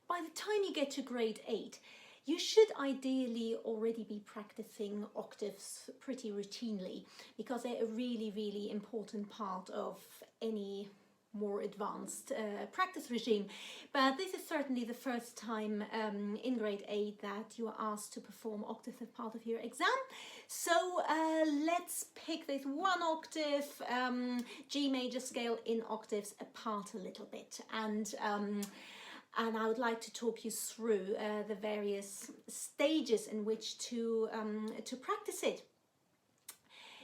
by the time you get to grade 8, you should ideally already be practicing octaves pretty routinely, because they're a really, really important part of any more advanced practice regime. But this is certainly the first time in grade 8 that you are asked to perform octaves as part of your exam. So let's pick this one octave, G major scale in octaves apart a little bit, and I would like to talk you through the various stages in which to practice it.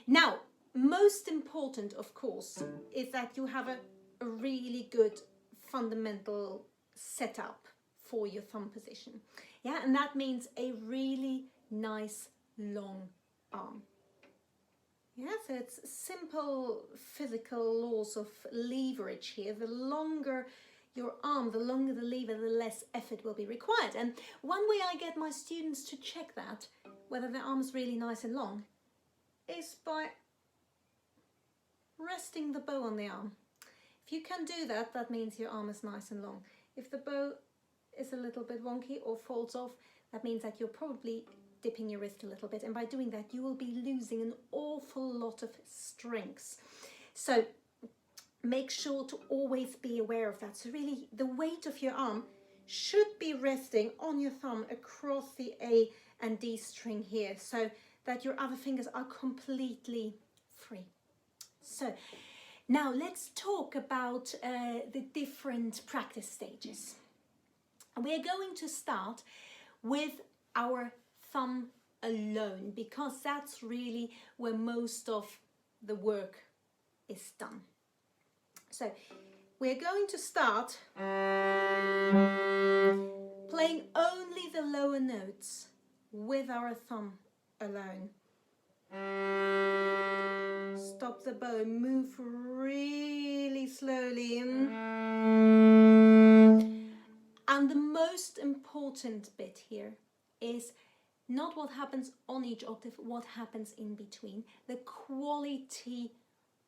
Now, most important, of course, is that you have a really good fundamental setup for your thumb position. Yeah, and that means a really nice long arm. Yeah, so it's simple physical laws of leverage here. The longer your arm, the longer the lever, the less effort will be required. And one way I get my students to check that, whether their arm is really nice and long, is by resting the bow on the arm. If you can do that, that means your arm is nice and long. If the bow is a little bit wonky or falls off, that means that you're probably dipping your wrist a little bit. And by doing that, you will be losing an awful lot of strength. So make sure to always be aware of that. So really, the weight of your arm should be resting on your thumb across the A and D string here, so that your other fingers are completely free. So now let's talk about the different practice stages. And we are going to start with our thumb alone, because that's really where most of the work is done. So we're going to start playing only the lower notes with our thumb alone. Stop the bow, move really slowly in. And the most important bit here is not what happens on each octave, what happens in between. The quality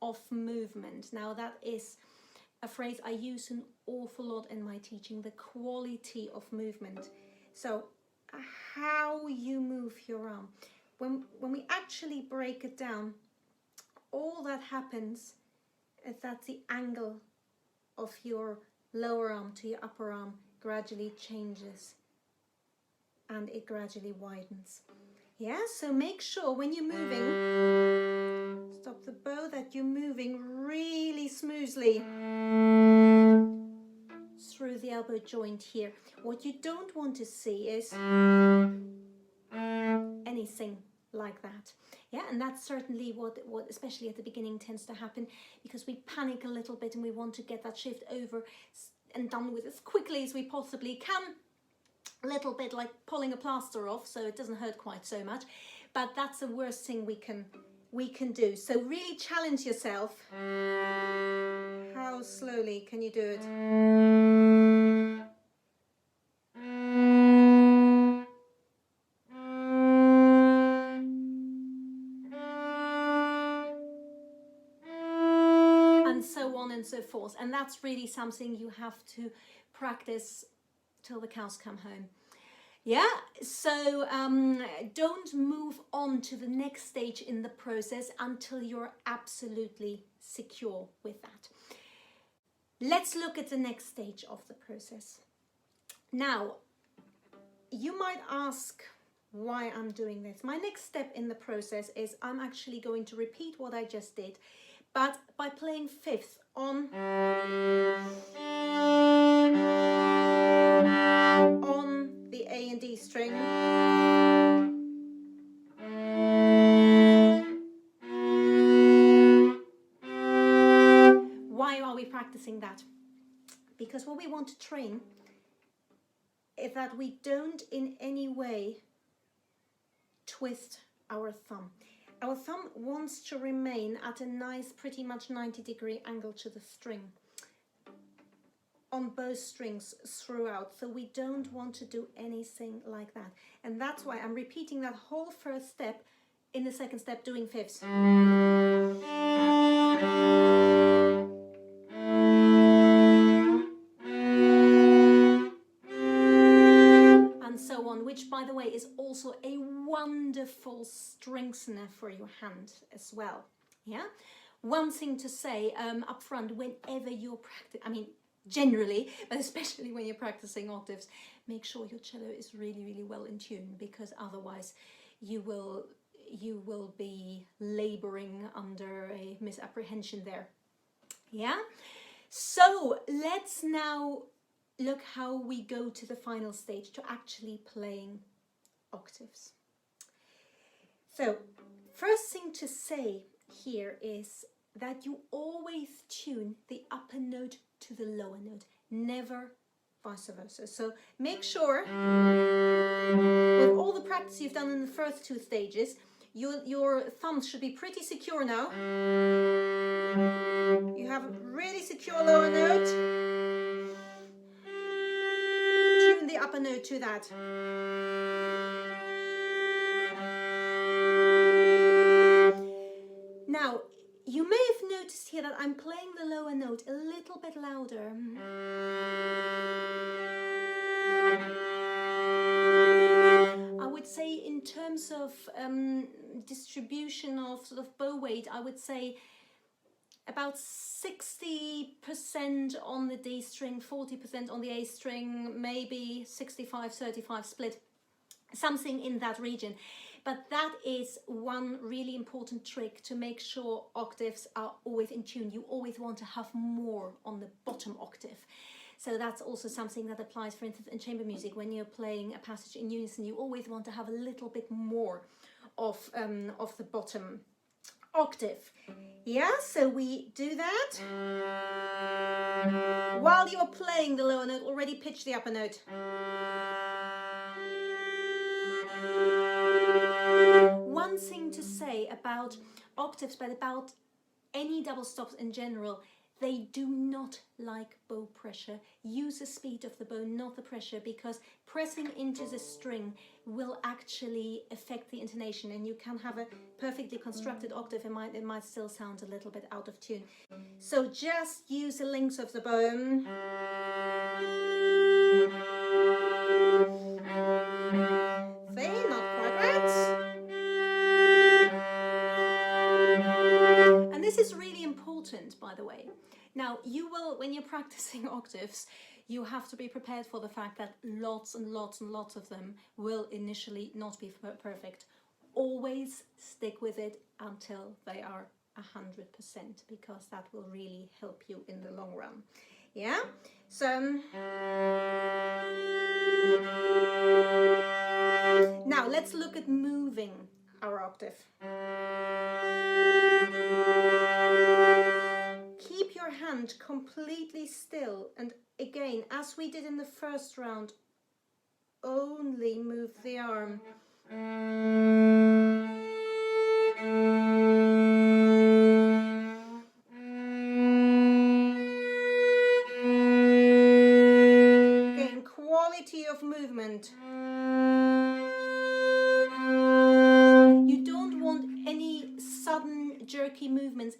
of movement. Now that is a phrase I use an awful lot in my teaching, the quality of movement. So how you move your arm. When we actually break it down, all that happens is that the angle of your lower arm to your upper arm gradually changes and it gradually widens. Yeah, so make sure when you're moving, stop the bow, that you're moving really smoothly through the elbow joint here. What you don't want to see is anything like that. Yeah, and that's certainly what especially at the beginning tends to happen, because we panic a little bit and we want to get that shift over and done with as quickly as we possibly can. A little bit like pulling a plaster off, so it doesn't hurt quite so much, but that's the worst thing we can do. So really challenge yourself. How slowly can you do it? And so on and so forth. And that's really something you have to practice till the cows come home. Yeah, so don't move on to the next stage in the process until you're absolutely secure with that. Let's look at the next stage of the process. Now, you might ask why I'm doing this. My next step in the process is I'm actually going to repeat what I just did, but by playing fifth on the A and D string, why are we practicing that? Because what we want to train is that we don't in any way twist our thumb. Our thumb wants to remain at a nice, pretty much 90-degree angle to the string on both strings throughout, so we don't want to do anything like that. And that's why I'm repeating that whole first step in the second step, doing fifths. is also a wonderful strengthener for your hand as well. Yeah. One thing to say up front, whenever you're practicing, I mean, generally, but especially when you're practicing octaves, make sure your cello is really, really well in tune, because otherwise you will be laboring under a misapprehension there. Yeah. So let's now look how we go to the final stage, to actually playing octaves. So first thing to say here is that you always tune the upper note to the lower note, never vice versa. So make sure, with all the practice you've done in the first two stages, your thumbs should be pretty secure now. You have a really secure lower note. Tune the upper note to that. Now, you may have noticed here that I'm playing the lower note a little bit louder. I would say in terms of distribution of sort of bow weight, I would say about 60% on the D string, 40% on the A string, maybe 65-35 split, something in that region. But that is one really important trick to make sure octaves are always in tune. You always want to have more on the bottom octave. So that's also something that applies, for instance, in chamber music. When you're playing a passage in unison, you always want to have a little bit more of the bottom octave. Yeah, so we do that. While you're playing the lower note, already pitch the upper note. One thing to say about octaves, but about any double stops in general, they do not like bow pressure. Use the speed of the bow, not the pressure, because pressing into the string will actually affect the intonation, and you can have a perfectly constructed octave, it might still sound a little bit out of tune. So just use the length of the bow. See, not quite right. And this is really important, by the way. Now, you will, when you're practicing octaves, you have to be prepared for the fact that lots and lots and lots of them will initially not be perfect. Always stick with it until they are 100%, because that will really help you in the long run. Yeah? So, now let's look at moving our octave. Keep your hand completely still, and again, as we did in the first round, only move the arm. Again, quality of movement. You don't want any sudden jerky movements.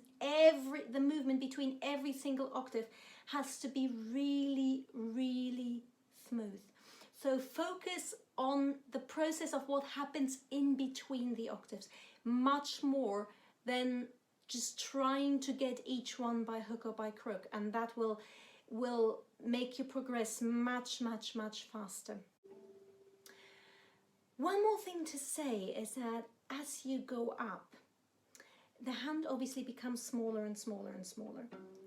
The movement between every single octave has to be really, really smooth. So focus on the process of what happens in between the octaves, much more than just trying to get each one by hook or by crook, and that will make you progress much, much, much faster. One more thing to say is that as you go up, the hand obviously becomes smaller and smaller and smaller.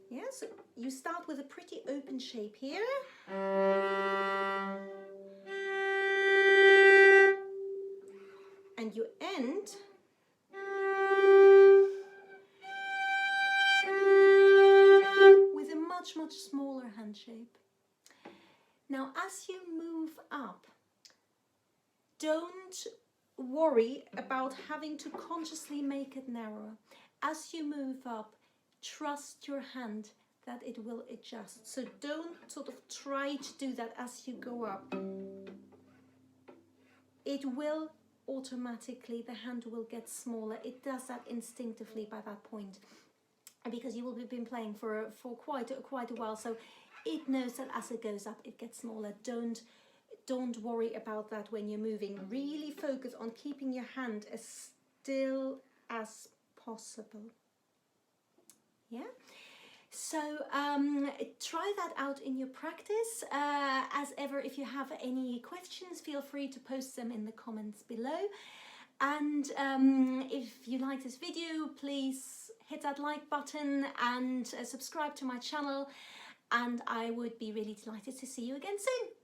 Yeah, so you start with a pretty open shape here. And you end with a much, much smaller hand shape. Now, as you move up, don't worry about having to consciously make it narrower. As you move up, trust your hand that it will adjust. So don't sort of try to do that as you go up. It will automatically, the hand will get smaller. It does that instinctively by that point, because you will have been playing for quite a while, so it knows that as it goes up it gets smaller. Don't don't worry about that when you're moving. Really focus on keeping your hand as still as possible. Yeah. So try that out in your practice. As ever, if you have any questions, feel free to post them in the comments below. And if you like this video, please hit that like button and subscribe to my channel. And I would be really delighted to see you again soon.